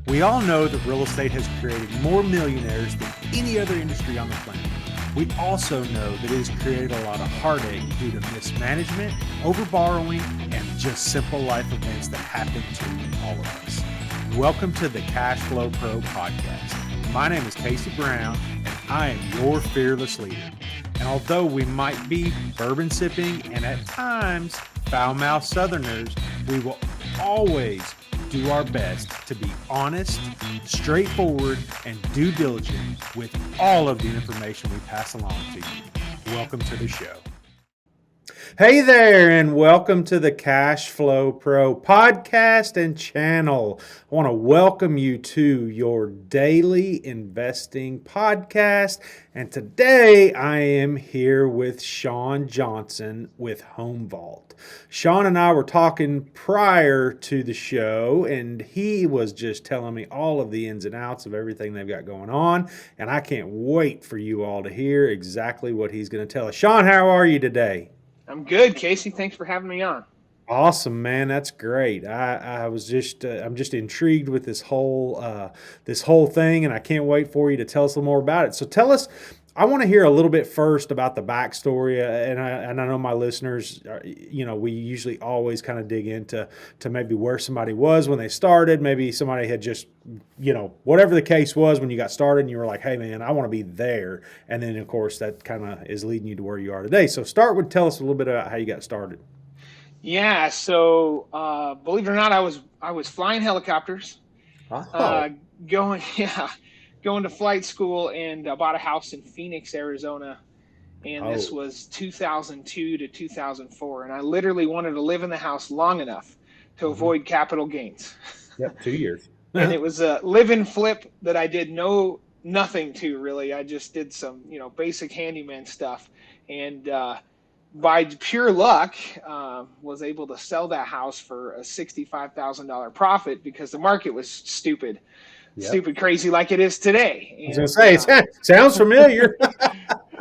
We all know that real estate has created more millionaires than any other industry on the planet. We also know that it has created a lot of heartache due to mismanagement, overborrowing, and just simple life events that happen to all of us. Welcome to the Cash Flow Pro podcast. My name is Casey Brown, and I am your fearless leader. And although we might be bourbon sipping and at times foul-mouthed Southerners, we will always do our best to be honest, straightforward, and due diligent with all of the information we pass along to you. Welcome to the show. Hey there, and welcome to the Cash Flow Pro podcast and channel. I want to welcome you to your daily investing podcast. And today I am here with Shawn Johnson with HomeVault. Shawn and I were talking prior to the show, and he was just telling me all of the ins and outs of everything they've got going on. And I can't wait for you all to hear exactly what he's going to tell us. Shawn, how are you today? I'm good, Casey. Thanks for having me on. Awesome, man. That's great. I'm just intrigued with this whole thing, and I can't wait for you to tell us a little more about it. So tell us. I want to hear a little bit first about the backstory, and I know my listeners, we usually always kind of dig into maybe where somebody was when they started. Maybe somebody had just, whatever the case was when you got started, and you were like, "Hey, man, I want to be there." And then, of course, that kind of is leading you to where you are today. So tell us a little bit about how you got started. Yeah. So, believe it or not, I was flying helicopters, going to flight school, and bought a house in Phoenix, Arizona. And this was 2002 to 2004. And I literally wanted to live in the house long enough to avoid capital gains. Yep, 2 years. And it was a live and flip that I did nothing to really. I just did some, basic handyman stuff. And by pure luck, was able to sell that house for a $65,000 profit because the market was stupid. Yep. Stupid crazy like it is today. And, I was going to say, it sounds familiar.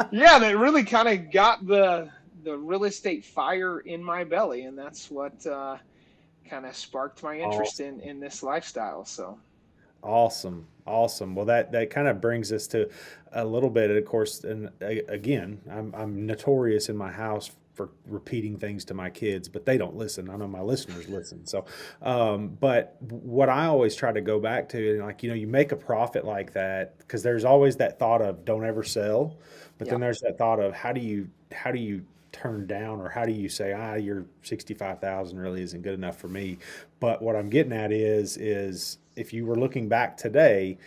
Yeah, that really kind of got the real estate fire in my belly, and that's what kind of sparked my interest in this lifestyle. So awesome. Well, that kind of brings us to a little bit, of course, and again, I'm notorious in my house for repeating things to my kids, but they don't listen. I know my listeners listen. So, but what I always try to go back to, you make a profit like that because there's always that thought of don't ever sell, but then there's that thought of how do you turn down, or how do you say, your 65,000 really isn't good enough for me. But what I'm getting at is if you were looking back today,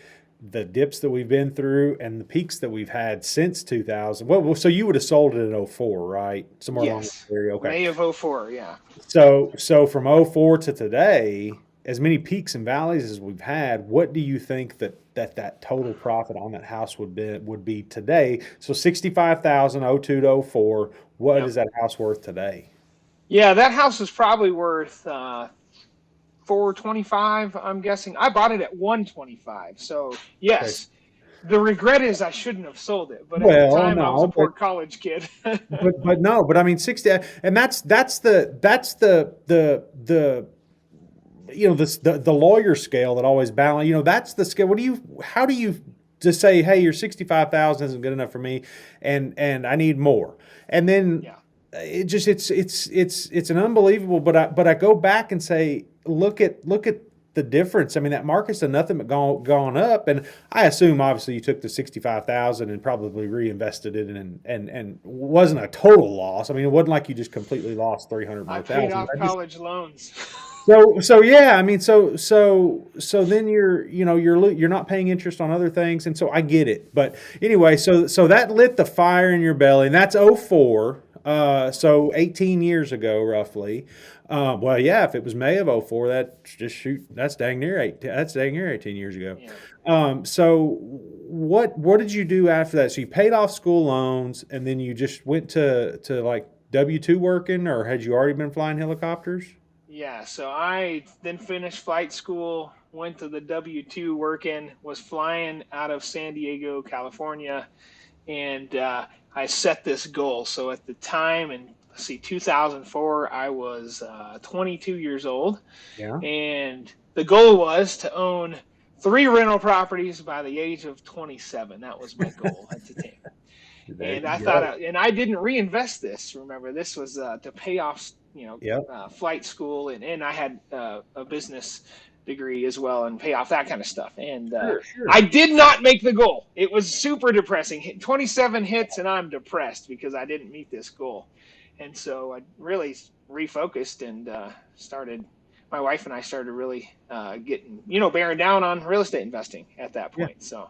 the dips that we've been through and the peaks that we've had since 2000. Well, so you would have sold it in 04, right? Somewhere along the area. Okay. May of 04, yeah. So from 04 to today, as many peaks and valleys as we've had, what do you think that total profit on that house would be today? So 65,000, 02 to 04, what is that house worth today? Yeah, that house is probably worth $425, I'm guessing. I bought it at $125. So yes, the regret is I shouldn't have sold it. But at the time, I was a poor college kid. but I mean 60, and that's the the lawyer scale that always balance. That's the scale. How do you just say, hey, your 65,000 isn't good enough for me, and I need more, and then it's an unbelievable. But I go back and say, look at the difference. I mean, that market's done nothing but gone up, and I assume obviously you took the 65,000 and probably reinvested it, and wasn't a total loss. I mean, it wasn't like you just completely lost 300,000. I paid off college loans. So yeah, I mean, so then you're not paying interest on other things, and so I get it. But anyway, so that lit the fire in your belly, and that's 04. So 18 years ago, roughly. Well, yeah, if it was May of 04, that's dang near 18 years ago. Yeah. So what did you do after that? So you paid off school loans, and then you just went to like W-2 working, or had you already been flying helicopters? Yeah, so I then finished flight school, went to the W-2 working, was flying out of San Diego, California, and I set this goal. So at the time, in 2004, I was 22 years old. Yeah. And the goal was to own 3 rental properties by the age of 27. That was my goal at the time. There And you I go. thought, and I didn't reinvest this. Remember, this was to pay off, Yep. flight school, and I had a business degree as well, and pay off that kind of stuff. And Sure. I did not make the goal. It was super depressing. 27 hits, and I'm depressed because I didn't meet this goal. And so I really refocused and started. My wife and I started really getting, bearing down on real estate investing at that Yeah. point. So.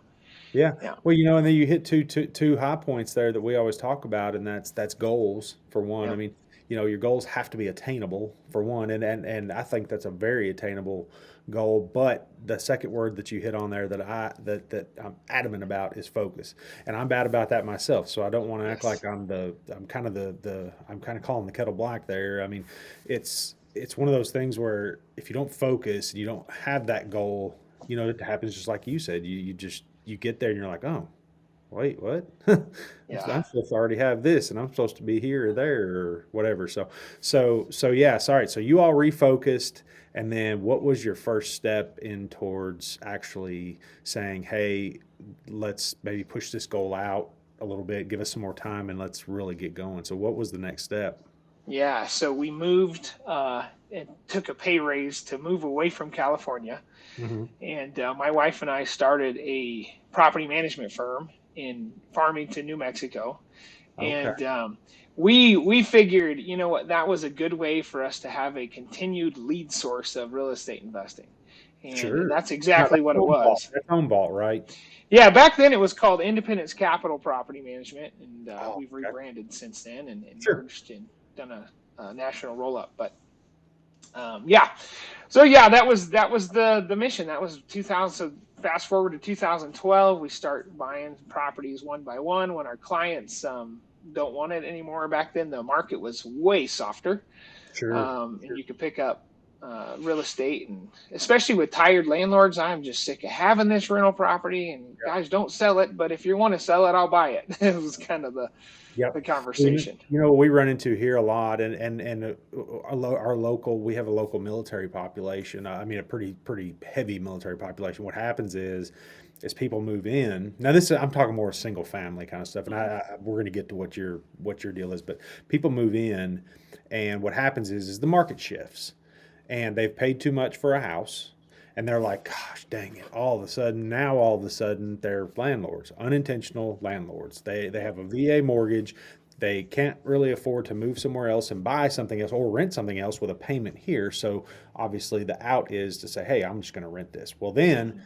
Yeah. Yeah. Well, and then you hit two high points there that we always talk about, and that's goals for one. Yeah. I mean, your goals have to be attainable for one, and I think that's a very attainable goal. But the second word that you hit on there that I'm adamant about is focus, and I'm bad about that myself. So I don't want to act like I'm kind of calling the kettle black there. I mean, it's one of those things where if you don't focus, you don't have that goal. It happens just like you said. You get there and you're like, oh, wait, what? Yeah. I'm supposed to already have this, and I'm supposed to be here or there or whatever. So yeah. Sorry. So you all refocused, and then what was your first step in towards actually saying, hey, let's maybe push this goal out a little bit, give us some more time, and let's really get going. So what was the next step? Yeah, so we moved and took a pay raise to move away from California. Mm-hmm. And my wife and I started a property management firm in Farmington, New Mexico. Okay. And we figured, that was a good way for us to have a continued lead source of real estate investing. And Sure. that's exactly what it was. That's HomeVault, right? Yeah, back then it was called Independence Capital Property Management, and we've Okay. rebranded since then and Sure. merged and done a national roll up. But yeah, so yeah, that was the mission. That was 2000. So fast forward to 2012, we start buying properties one by one when our clients don't want it anymore. Back then, the market was way softer, Sure. and you could pick up real estate, and especially with tired landlords. I'm just sick of having this rental property, and guys, don't sell it. But if you want to sell it, I'll buy it. It was kind of the conversation. We run into here a lot, and our local, we have a local military population. I mean, a pretty heavy military population. What happens is people move in. Now, I'm talking more single family kind of stuff, and we're going to get to what your deal is. But people move in, and what happens is the market shifts, and they've paid too much for a house. And they're like, gosh, dang it. All of a sudden, they're landlords, unintentional landlords. They have a VA mortgage. They can't really afford to move somewhere else and buy something else or rent something else with a payment here. So obviously the out is to say, hey, I'm just going to rent this. Well, then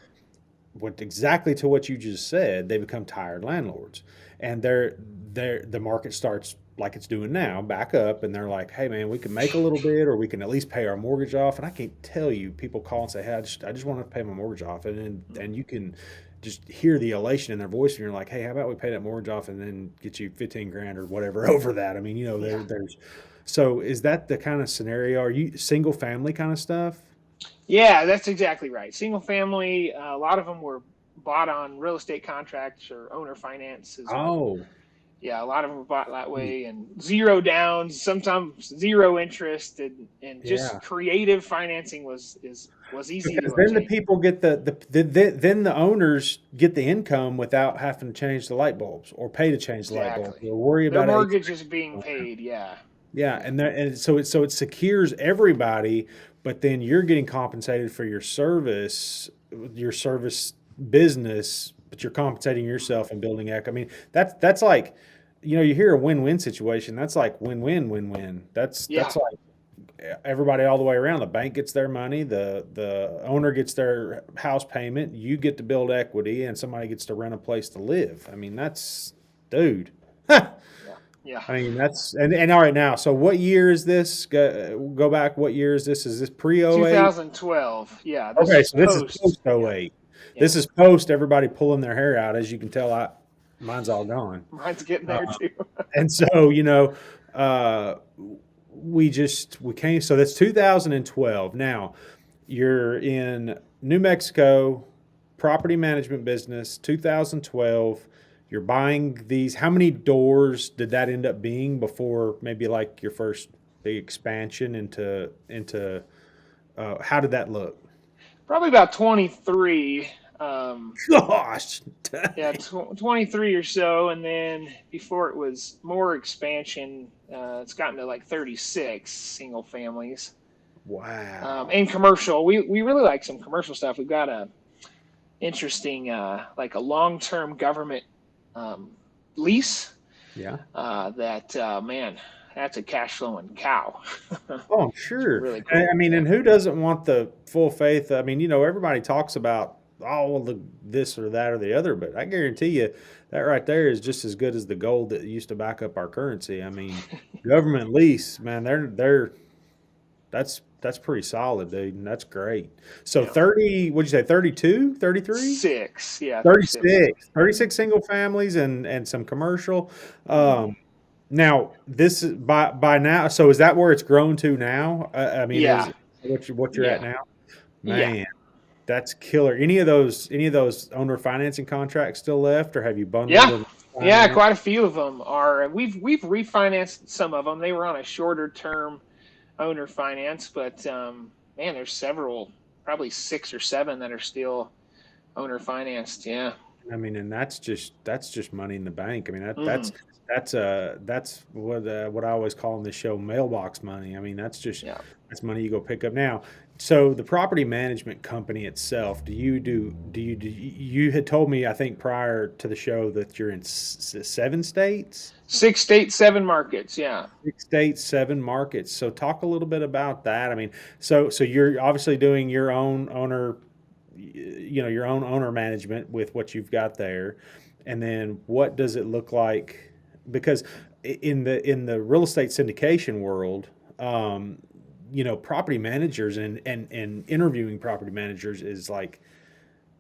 exactly to what you just said, they become tired landlords. And the market starts like it's doing now, back up, and they're like, hey man, we can make a little bit, or we can at least pay our mortgage off. And I can't tell you, people call and say, hey, I just want to pay my mortgage off. And you can just hear the elation in their voice, and you're like, hey, how about we pay that mortgage off and then get you 15 grand or whatever over that? I mean, there's so is that the kind of scenario? Are you single family kind of stuff? Yeah, that's exactly right. Single family, a lot of them were bought on real estate contracts or owner finances. Oh, yeah, a lot of them were bought that way, and zero downs, sometimes zero interest, and just creative financing was easy. Because then the people get then the owners get the income without having to change the light bulbs or pay to change the light bulbs or worry about their mortgage is being paid. Yeah, and so it secures everybody, but then you're getting compensated for your service business, but you're compensating yourself and building equity. I mean, that's like, you hear a win-win situation. That's like win-win. That's like everybody all the way around. The bank gets their money, the owner gets their house payment, you get to build equity, and somebody gets to rent a place to live. I mean, that's, dude. Yeah. I mean, that's, and all right now, so what year is this? Go back, what year is this? Is this pre-08? 2012. Yeah. Okay, so this is post-08. Yeah. This is post everybody pulling their hair out. As you can tell, mine's all gone. Mine's getting there too. And so, we came, so that's 2012. Now, you're in New Mexico, property management business, 2012. You're buying these. How many doors did that end up being before maybe like your first big expansion into how did that look? Probably about 23 Gosh. Yeah, 23 or so, and then before it was more expansion, it's gotten to like 36 single families. Wow. And commercial. We really like some commercial stuff. We've got a interesting like a long-term government lease Yeah. that man, that's a cash flowing cow. Oh, I'm It's sure. really And, I cool. mean, Yeah. and who doesn't want the full faith? I mean, everybody talks about, oh, well, this or that or the other, but I guarantee you that right there is just as good as the gold that used to back up our currency. I mean, government lease, man, that's pretty solid, dude. And that's great. So Yeah. 30, what'd you say, 32, 33? Six. Yeah, 36. 36, 36 single families and some commercial. Mm-hmm. Now this is by now. So is that where it's grown to now? I mean, Yeah. is what you're at Yeah. now? Yeah. Man, that's killer. Any of those owner financing contracts still left, or have you bundled Yeah. and Yeah, financed? quite a few of them are. We've refinanced some of them. They were on a shorter term owner finance, but man, there's several, probably 6 or 7 that are still owner financed. Yeah. I mean, and that's just money in the bank. I mean, Hmm. that's what I always call in the show mailbox money. I mean, Yeah. that's money you go pick up now. So the property management company itself, you had told me, I think, prior to the show that you're in 7 states, 6 states, 7 markets. Yeah. 6 states, 7 markets. So talk a little bit about that. I mean, so you're obviously doing your own owner, your own owner management with what you've got there, and then what does it look like? Because in the real estate syndication world, property managers and interviewing property managers is like,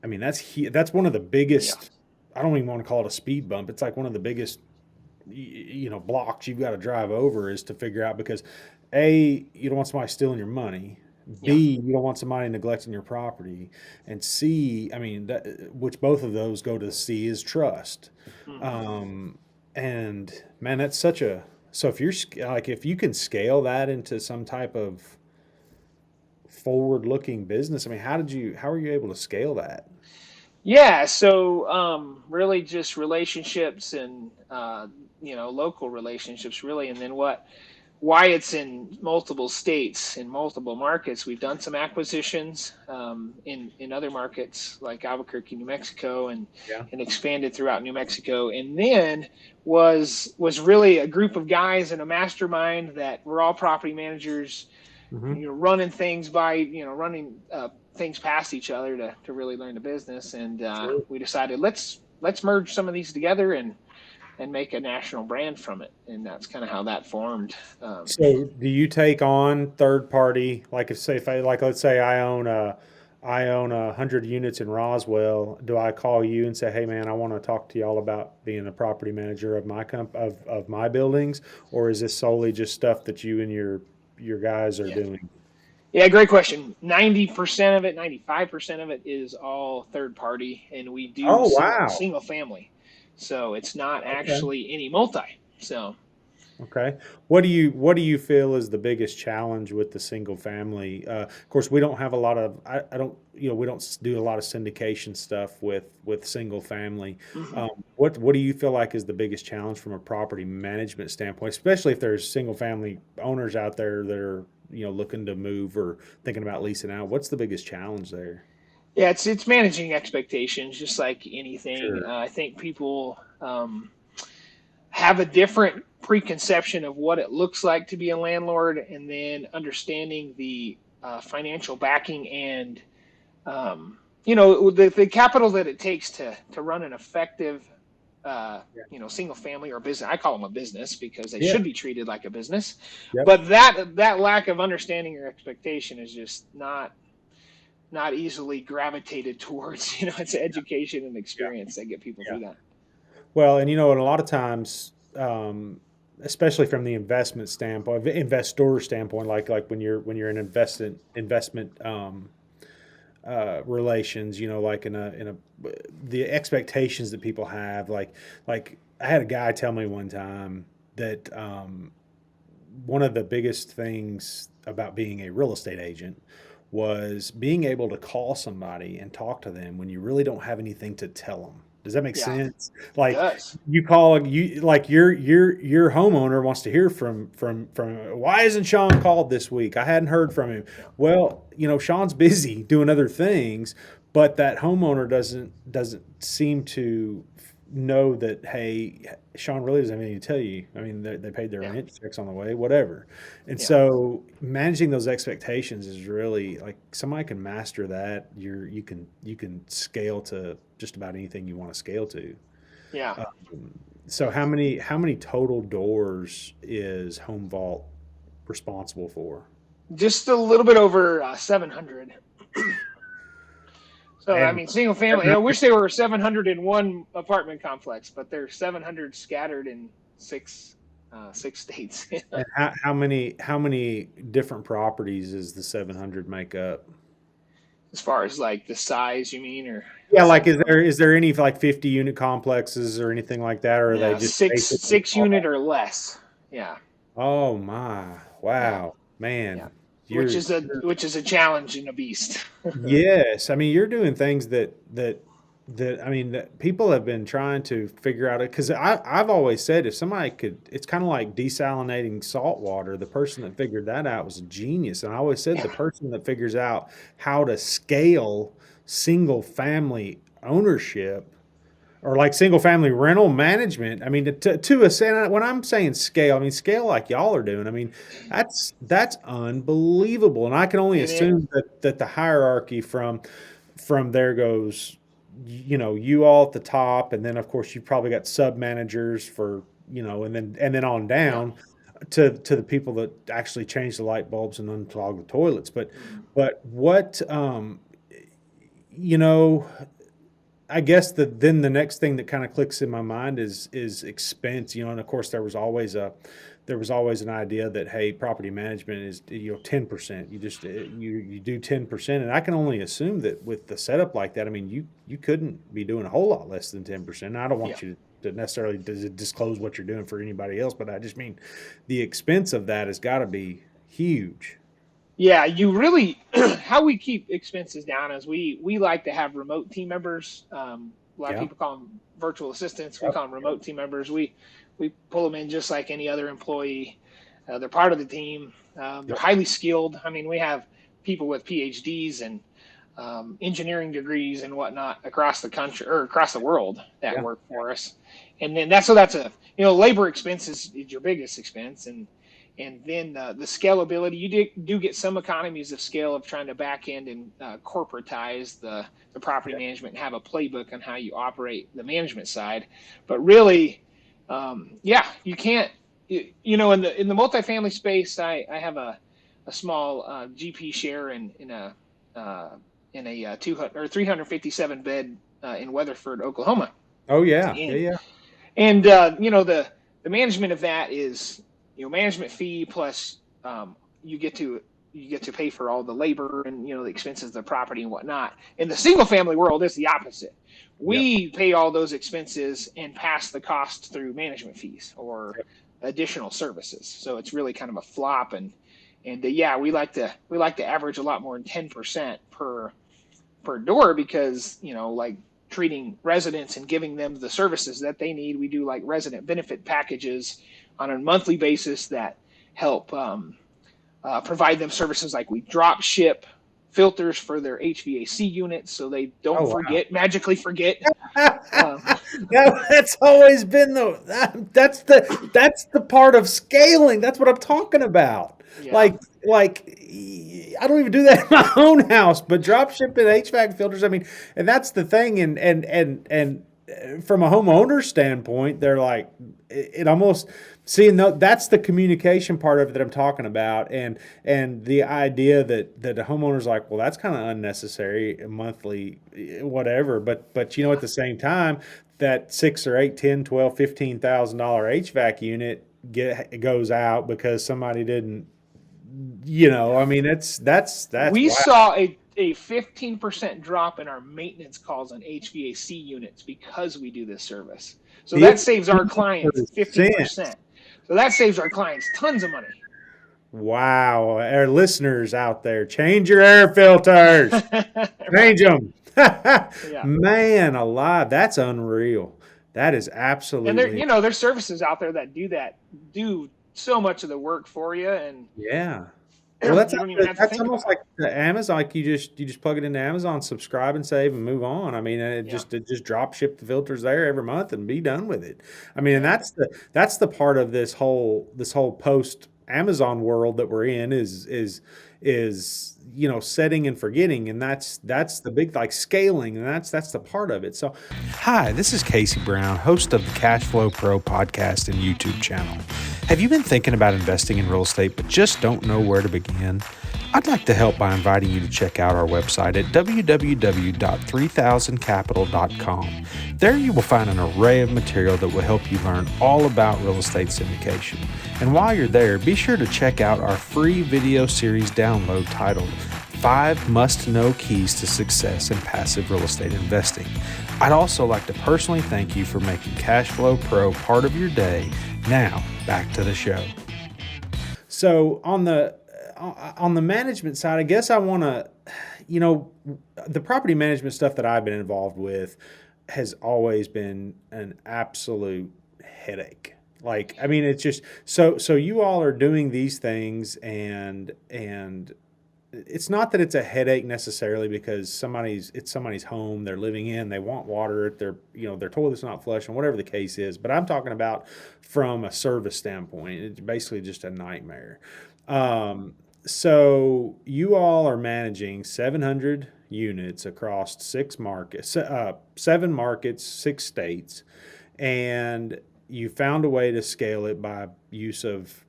I mean, that's one of the Yeah. biggest. I don't even want to call it a speed bump. It's like one of the biggest blocks you've got to drive over is to figure out, because A, you don't want somebody stealing your money. Yeah. B, you don't want somebody neglecting your property. And C, I mean, which both of those go to C, is trust. Hmm. Um, and man, that's such a, so if you can scale that into some type of forward looking business, I mean, how are you able to scale that? Yeah. So really just relationships and local relationships really, and then why it's in multiple states, in multiple markets. We've done some acquisitions in other markets like Albuquerque, New Mexico, Yeah. and expanded throughout New Mexico. And then was really a group of guys in a mastermind that were all property managers, Hmm. running things by, running things past each other to really learn the business. And Sure. we decided let's merge some of these together and make a national brand from it. And that's kind of how that formed. So, do you take on third party, like if I, like, let's say I own 100 units in Roswell. Do I call you and say, "Hey, man, I want to talk to y'all about being a property manager of of my buildings," or is this solely just stuff that you and your guys are Yeah. doing? Yeah, great question. 90% of it, 95% of it is all third party, and we do Oh, single wow. single family. So it's not Okay. actually any multi. So Okay. What do you feel is the biggest challenge with the single family? Of course, we don't have a lot of. I don't. We don't do a lot of syndication stuff with single family. mhm. What do you feel like is the biggest challenge from a property management standpoint, especially if there's single family owners out there that are looking to move or thinking about leasing out? What's the biggest challenge there? Yeah, it's managing expectations, just like anything. Sure. I think people have a different preconception of what it looks like to be a landlord, and then understanding the financial backing and the capital that it takes to run an effective Yeah. single family or business. I call them a business because they Yeah. should be treated like a business. Yep. But that lack of understanding or expectation is just not easily gravitated towards. It's education and Yeah. experience that get people Yeah. through that. Well, and and a lot of times, especially from the investment standpoint, investor standpoint, like when you're in investment relations, like in a the expectations that people have, like I had a guy tell me one time that one of the biggest things about being a real estate agent was being able to call somebody and talk to them when you really don't have anything to tell them. Does that make Yeah, sense? it Like does. you call you like your homeowner wants to hear from why isn't Shawn called this week? I hadn't heard from him. Yeah. Well, Shawn's busy doing other things, but that homeowner doesn't seem to know that, hey, Shawn really doesn't have anything to tell you. I mean, they paid their Yeah. rent checks on the way, whatever. And Yeah. so managing those expectations is really like somebody can master that. You can scale to just about anything you want to scale to. Yeah. So how many total doors is HomeVault responsible for? Just a little bit over 700. So, I And mean, single family. I wish there were 700 in one apartment complex, but there's 700 scattered in six states. and how many different properties is the 700 make up? As far as like the size, you mean, or Yeah, like is there any like 50 unit complexes or anything like that, or are they yeah, just basically six unit or less. Yeah, Oh my, yeah, wow, yeah. man. Which You're is a challenge and a beast. Yes, I mean you're doing things that I mean that people have been trying to figure out it because I've always said if somebody could, it's kind of like desalinating salt water. The person that figured that out was a genius, and I always said the Yeah, person that figures out how to scale single family ownership or like single family rental management. I mean, to us, and when I'm saying scale, I mean scale like y'all are doing. I mean, that's unbelievable, and I can only it is. assume that the hierarchy from there goes, you all at the top, and then of course you probably got sub managers for and then on Yeah. down to the people that actually change the light bulbs and unclog the toilets. But Mhm. but what you know I guess then the next thing that kind of clicks in my mind is expense, and of course there was always an idea that, hey, property management is 10%. You do 10%, and I can only assume that with the setup like that, I mean you couldn't be doing a whole lot less than 10%. I don't Yeah. want you to necessarily disclose what you're doing for anybody else, but I just mean the expense of that has got to be huge. Yeah, you really how we keep expenses down is we like to have remote team members. A lot of Yeah. people call them virtual assistants. We Yep. call them remote team members. We pull them in just like any other employee. They're part of the team. They're Yep. highly skilled. I mean, we have people with PhDs and engineering degrees and whatnot across the country or across the world that Yeah. work for us. And then that's a labor expense is your biggest expense, and then the scalability. You do get some economies of scale of trying to back end and corporatize the property Yeah. management and have a playbook on how you operate the management side. But really, yeah, you can't. In the multifamily space, I have a small GP share uh, in a 200 or 357 bed in Weatherford, Oklahoma, Oh yeah. Yeah. and Yeah. the management of that is management fee plus you get to pay for all the labor and the expenses of the property and whatnot. In the single family world, it's the opposite. Yep. We pay all those expenses and pass the cost through management fees or additional services. So it's really kind of a flop, and yeah, we like to average a lot more than 10% per door because like treating residents and giving them the services that they need. We do like resident benefit packages on a monthly basis that help provide them services like we drop ship filters for their HVAC units so they don't Oh wow. magically forget. No, that's always been that's the part of scaling. That's what I'm talking about. Yeah, Like I don't even do that in my own house, but drop shipping HVAC filters. I mean, and that's the thing. And from a homeowner standpoint, they're like it almost seeing that's the communication part of it that I'm talking about, and the idea that the homeowner's like, well, that's kind of unnecessary monthly, whatever. But at the same time, that 6 or 8, 10, 12, $15,000 HVAC unit goes out because somebody didn't. I mean, that's we wow. saw a 15% drop in our maintenance calls on HVAC units because we do this service. So that saves our clients 15%. 15%. So that saves our clients tons of money. Wow. Our listeners out there, change your air filters. Right. Change them. Yeah. Man alive. That's unreal. That is And there, absolutely, there's services out there that do so much of the work for you, and yeah. Well, you don't even have to that's think almost about like it. the Amazon. Like you just plug it into Amazon, subscribe and save and move on. I mean, Yeah. it just drop ship the filters there every month and be done with it. I mean, and Yeah. that's the part of this whole post Amazon world that we're in is setting and forgetting, and that's the big, like, scaling, and that's the part of it. So, hi, this is Casey Brown, host of the Cash Flow Pro podcast and YouTube channel. Have you been thinking about investing in real estate but just don't know where to begin? I'd like to help by inviting you to check out our website at www.3000capital.com. There you will find an array of material that will help you learn all about real estate syndication. And while you're there, be sure to check out our free video series download titled 5 Must-Know Keys to Success in Passive Real Estate Investing. I'd also like to personally thank you for making Cash Flow Pro part of your day. Now, back to the show. So on the management side, I guess I want to, the property management stuff that I've been involved with has always been an absolute headache. Like, I mean, it's just so you all are doing these things, and it's not that it's a headache necessarily because it's somebody's home they're living in, they want water, their toilet's not flushing, whatever the case is. But I'm talking about from a service standpoint, it's basically just a nightmare. So you all are managing 700 units across 7 markets, 6 states, and you found a way to scale it by use of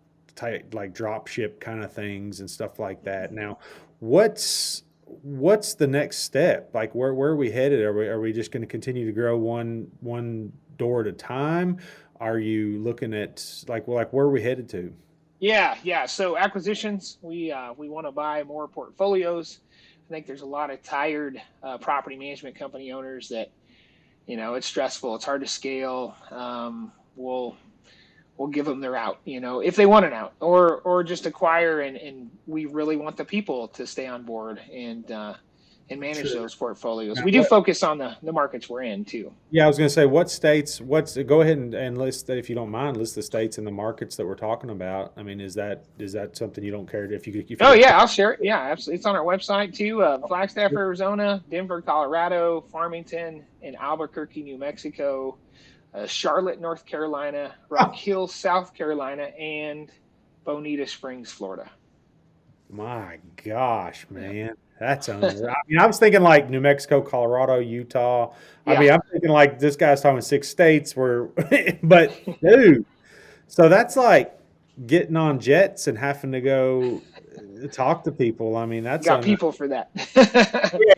like drop ship kind of things and stuff like that. Now, what's the next step? Like, where are we headed? Are we just going to continue to grow one door at a time? Are you looking at where are we headed to? Yeah. So acquisitions, we want to buy more portfolios. I think there's a lot of tired property management company owners that, it's stressful, it's hard to scale. We'll give them their out, if they want an out, or just acquire, and we really want the people to stay on board and manage Sure. those portfolios. Now, We do focus on the markets we're in too. yeah, I was going to say, what states, go ahead and list, if you don't mind, list the states and the markets that we're talking about. I mean, is that something you don't care if you Oh yeah, I'll share it. Yeah, absolutely. It's on our website too. Flagstaff, Arizona, Denver, Colorado, Farmington, and Albuquerque, New Mexico, Charlotte, North Carolina, Rock Hill, South Carolina, and Bonita Springs, Florida. My gosh, man. That's unreal. I mean, I was thinking like New Mexico, Colorado, Utah. I Yeah. mean, I'm thinking like this guy's talking 6 states where, but dude, so that's like getting on jets and having to go talk to people. I mean, that's Got people for that.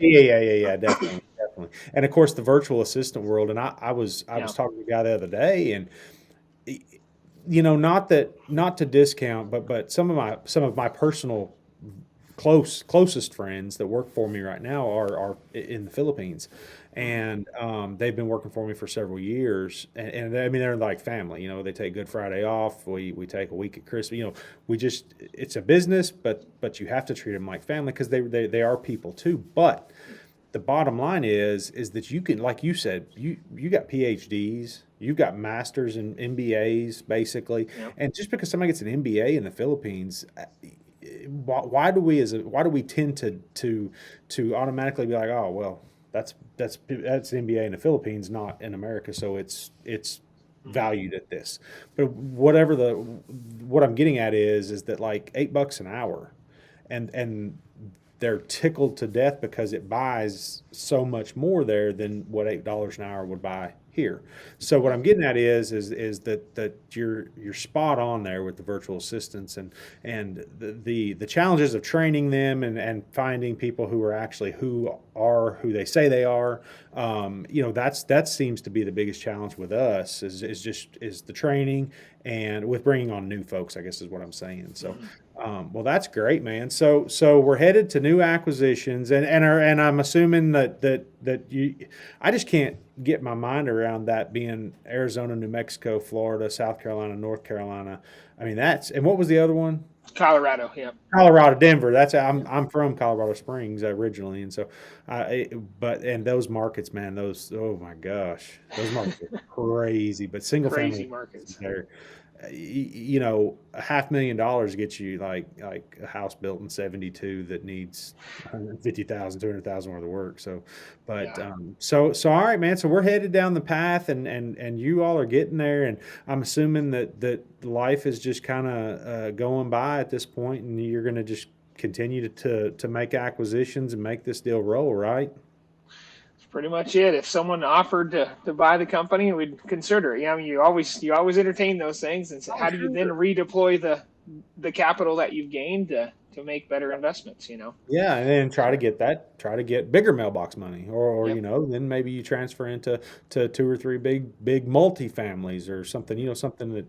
yeah, definitely, definitely. And of course, the virtual assistant world. And I was Yeah. talking to a guy the other day, and not to discount, but some of my personal closest friends that work for me right now are in the Philippines, and they've been working for me for several years, and I mean they're like family. They take Good Friday off. We take a week at Christmas. It's a business, but you have to treat them like family because they are people too. But the bottom line is that you can, like you said, you got PhDs, you've got masters and MBAs basically, Yep. and just because somebody gets an MBA in the Philippines, why do we tend to automatically be like, oh well, that's MBA in the Philippines, not in America, so it's valued at this. But what I'm getting at is that like $8 an hour, and they're tickled to death because it buys so much more there than what $8 an hour would buy here. So what I'm getting at is that you're spot on there with the virtual assistants, and the challenges of training them and finding people who are who they say they are. That seems to be the biggest challenge with us is the training, and with bringing on new folks, I guess is what I'm saying. So. Well, that's great, man. So we're headed to new acquisitions, and I'm assuming that you. I just can't get my mind around that being Arizona, New Mexico, Florida, South Carolina, North Carolina. I mean, and what was the other one? Colorado. Yeah. Colorado, Denver. I'm from Colorado Springs originally, and so, and those markets, man, oh my gosh, those markets are crazy. But single family Crazy markets. there, $500,000 gets you like a house built in '72 that needs 150,000, 200,000 worth of work. So, but Yeah. so all right, man. So we're headed down the path, and you all are getting there, and I'm assuming that life is just kind of going by at this point, and you're going to just continue to make acquisitions and make this deal roll, right? That's pretty much it. If someone offered to buy the company, we'd consider it. Yeah, I mean, you always entertain those things, and Oh, how do you then sure. redeploy the capital that you've gained to make better investments? Yeah, and then try So, to get bigger mailbox money, or yep. then maybe you transfer into two or three big multi-families or something, something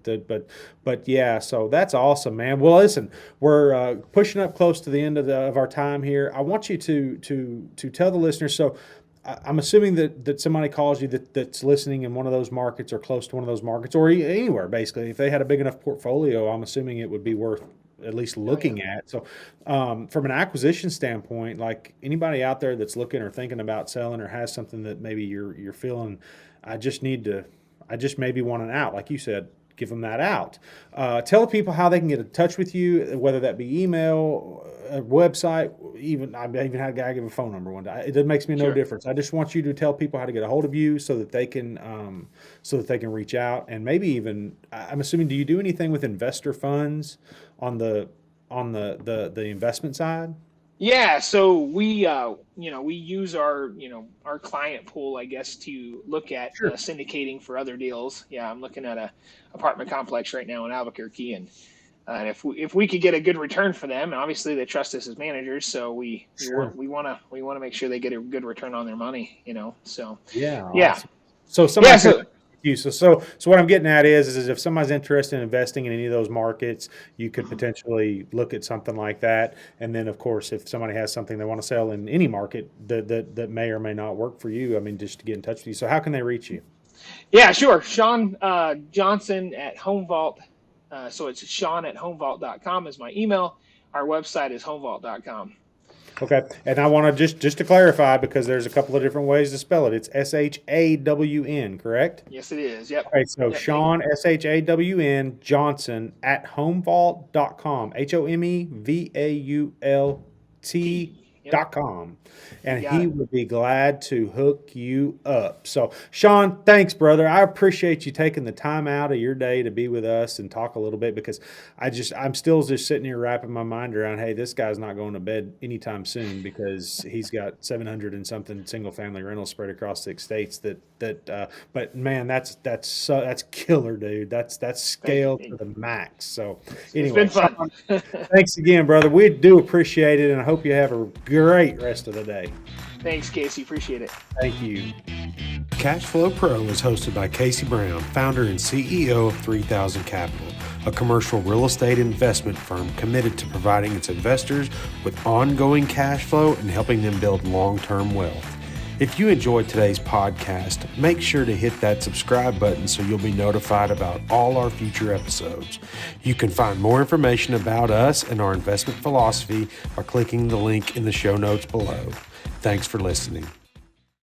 but yeah, so that's awesome, man. Well, listen, we're pushing up close to the end of our time here. I want you to tell the listeners. So I'm assuming that somebody calls you that's listening in one of those markets or close to one of those markets or anywhere, basically. If they had a big enough portfolio, I'm assuming it would be worth at least Oh yeah. looking at. So, from an acquisition standpoint, like anybody out there that's looking or thinking about selling or has something that maybe you're feeling, I just maybe want an out, like you said, give them that out. Tell the people how they can get in touch with you, whether that be email, a website, I even had a guy give a phone number one day. It makes me no Sure. difference. I just want you to tell people how to get a hold of you so that they can reach out, and maybe even, I'm assuming, do you do anything with investor funds on the investment side? Yeah, so we use our client pool, I guess, to look at Sure. syndicating for other deals. Yeah, I'm looking at a apartment complex right now in Albuquerque, and if we could get a good return for them, and obviously they trust us as managers, so we want Sure. we want to we want to make sure they get a good return on their money. So Yeah, yeah, awesome. So yeah. somebody could So you. So what I'm getting at is if somebody's interested in investing in any of those markets, you could mhm. potentially look at something like that. And then, of course, if somebody has something they want to sell in any market that may or may not work for you, I mean, just to get in touch with you. So how can they reach you? Yeah, sure. Shawn Johnson at HomeVault. So it's Shawn at homevault.com is my email. Our website is homevault.com. Okay, and I want to just to clarify because there's a couple of different ways to spell it. It's SHAWN, correct? Yes, it is. Yep. Okay, so Yep. Thank Shawn, SHAWN, Johnson at homevault.com, HOMEVAULT Yep. dot com, You and got he it. would be glad to hook you up. So, Shawn, thanks, brother. I appreciate you taking the time out of your day to be with us and talk a little bit because I'm still just sitting here wrapping my mind around, hey, this guy's not going to bed anytime soon because he's got 700 and something single family rentals spread across 6 states. But man, that's killer, dude. That's Thank you. scale to the max. So, It's anyway, been fun. Shawn, thanks again, brother. We do appreciate it, and I hope you have a great rest of the day. Thanks, Casey. Appreciate it. Thank you. Cashflow Pro is hosted by Casey Brown, founder and CEO of 3000 Capital, a commercial real estate investment firm committed to providing its investors with ongoing cash flow and helping them build long-term wealth. If you enjoyed today's podcast, make sure to hit that subscribe button so you'll be notified about all our future episodes. You can find more information about us and our investment philosophy by clicking the link in the show notes below. Thanks for listening.